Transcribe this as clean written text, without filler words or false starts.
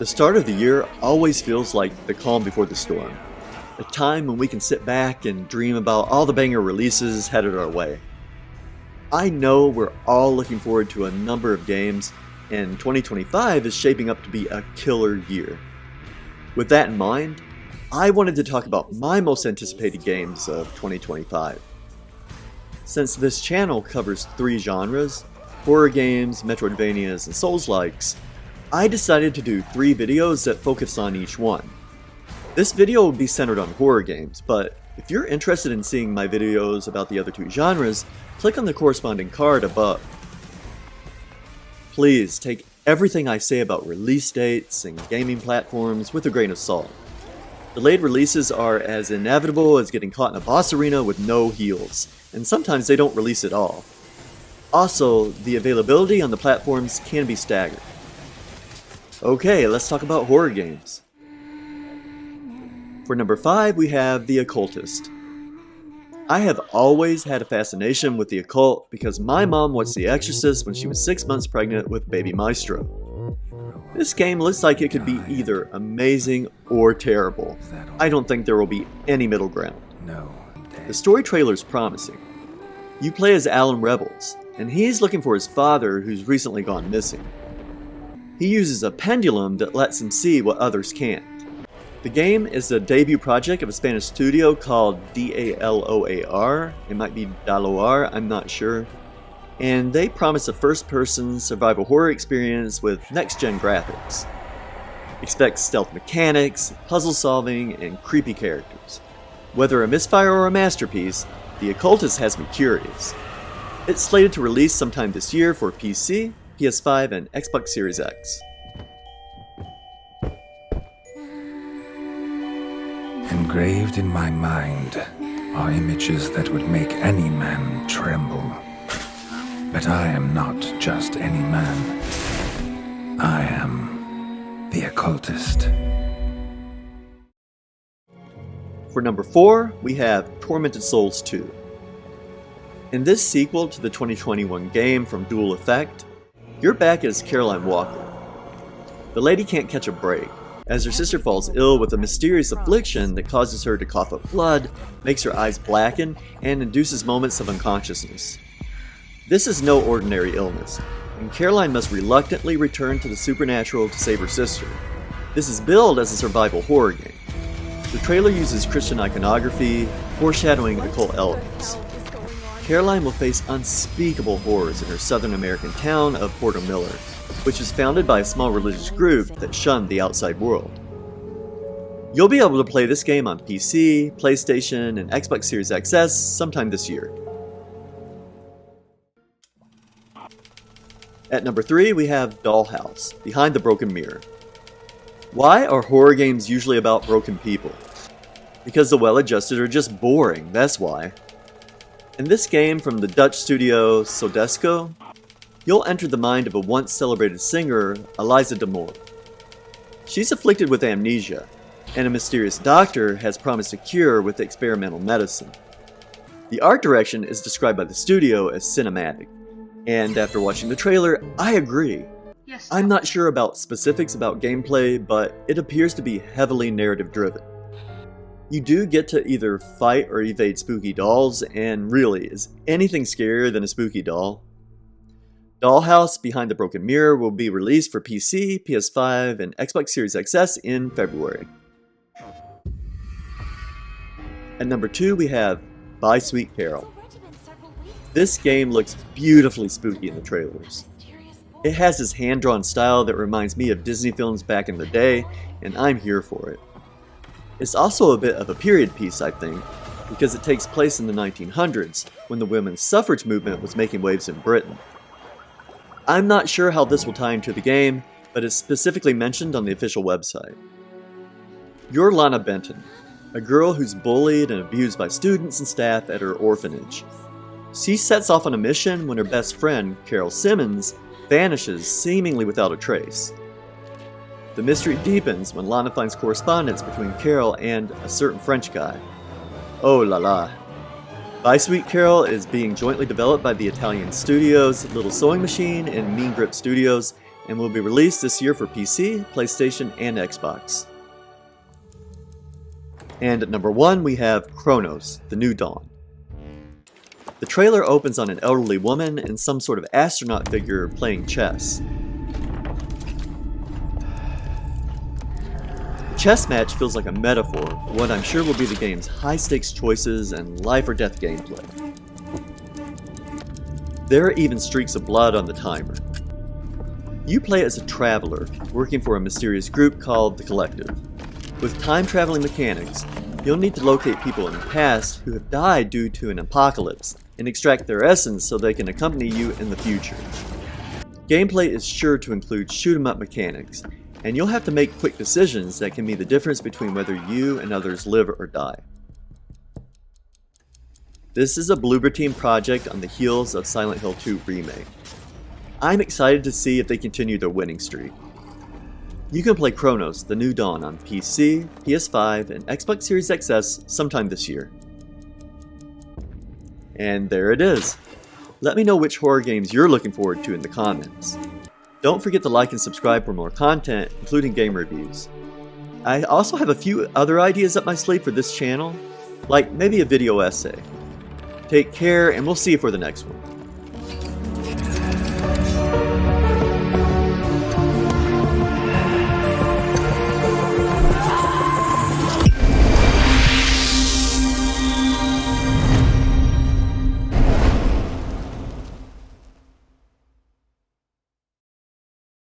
The start of the year always feels like the calm before the storm, a time when we can sit back and dream about all the banger releases headed our way. I know we're all looking forward to a number of games, and 2025 is shaping up to be a killer year. With that in mind, I wanted to talk about my most anticipated games of 2025. Since this channel covers 3 genres, horror games, Metroidvanias, and Souls-likes, I decided to do 3 videos that focus on each one. This video will be centered on horror games, but if you're interested in seeing my videos about the other 2 genres, click on the corresponding card above. Please take everything I say about release dates and gaming platforms with a grain of salt. Delayed releases are as inevitable as getting caught in a boss arena with no heals, and sometimes they don't release at all. Also, the availability on the platforms can be staggered. Okay, let's talk about horror games. For number 5, we have The Occultist. I have always had a fascination with the occult because my mom watched The Exorcist when she was 6 months pregnant with baby Maestro. This game looks like it could be either amazing or terrible. I don't think there will be any middle ground. The story trailer is promising. You play as Alan Rebels, and he's looking for his father who's recently gone missing. He uses a pendulum that lets him see what others can't. The game is the debut project of a Spanish studio called DALOAR. It might be Daloar, I'm not sure. And they promise a first-person survival horror experience with next-gen graphics. Expect stealth mechanics, puzzle solving, and creepy characters. Whether a misfire or a masterpiece, The Occultist has me curious. It's slated to release sometime this year for PC, PS5, and Xbox Series X. Engraved in my mind are images that would make any man tremble. But I am not just any man. I am the occultist. For number 4, we have Tormented Souls 2. In this sequel to the 2021 game from Dual Effect, you're back as Caroline Walker. The lady can't catch a break, as her sister falls ill with a mysterious affliction that causes her to cough up blood, makes her eyes blacken, and induces moments of unconsciousness. This is no ordinary illness, and Caroline must reluctantly return to the supernatural to save her sister. This is billed as a survival horror game. The trailer uses Christian iconography, foreshadowing occult elements. Caroline will face unspeakable horrors in her Southern American town of Porto Miller, which was founded by a small religious group that shunned the outside world. You'll be able to play this game on PC, PlayStation, and Xbox Series XS sometime this year. At number 3, we have Dollhouse, Behind the Broken Mirror. Why are horror games usually about broken people? Because the well-adjusted are just boring, that's why. In this game from the Dutch studio Sodesco, you'll enter the mind of a once celebrated singer, Eliza de Moore. She's afflicted with amnesia, and a mysterious doctor has promised a cure with experimental medicine. The art direction is described by the studio as cinematic, and after watching the trailer, I agree. I'm not sure about specifics about gameplay, but it appears to be heavily narrative driven. You do get to either fight or evade spooky dolls, and really, is anything scarier than a spooky doll? Dollhouse Behind the Broken Mirror will be released for PC, PS5, and Xbox Series XS in February. At number 2, we have Bye Sweet Carol. This game looks beautifully spooky in the trailers. It has this hand-drawn style that reminds me of Disney films back in the day, and I'm here for it. It's also a bit of a period piece, I think, because it takes place in the 1900s, when the women's suffrage movement was making waves in Britain. I'm not sure how this will tie into the game, but it's specifically mentioned on the official website. You're Lana Benton, a girl who's bullied and abused by students and staff at her orphanage. She sets off on a mission when her best friend, Carol Simmons, vanishes seemingly without a trace. The mystery deepens when Lana finds correspondence between Carol and a certain French guy. Oh la la. Bye Sweet Carol is being jointly developed by the Italian studios Little Sewing Machine and Mean Grip Studios, and will be released this year for PC, PlayStation, and Xbox. And at number 1 we have Chronos: The New Dawn. The trailer opens on an elderly woman and some sort of astronaut figure playing chess. The chess match feels like a metaphor for what I'm sure will be the game's high-stakes choices and life-or-death gameplay. There are even streaks of blood on the timer. You play as a traveler, working for a mysterious group called the Collective. With time-traveling mechanics, you'll need to locate people in the past who have died due to an apocalypse and extract their essence so they can accompany you in the future. Gameplay is sure to include shoot-'em-up mechanics, and you'll have to make quick decisions that can be the difference between whether you and others live or die. This is a Bloober Team project on the heels of Silent Hill 2 Remake. I'm excited to see if they continue their winning streak. You can play Chronos: The New Dawn on PC, PS5, and Xbox Series XS sometime this year. And there it is. Let me know which horror games you're looking forward to in the comments. Don't forget to like and subscribe for more content, including game reviews. I also have a few other ideas up my sleeve for this channel, like maybe a video essay. Take care, and we'll see you for the next one.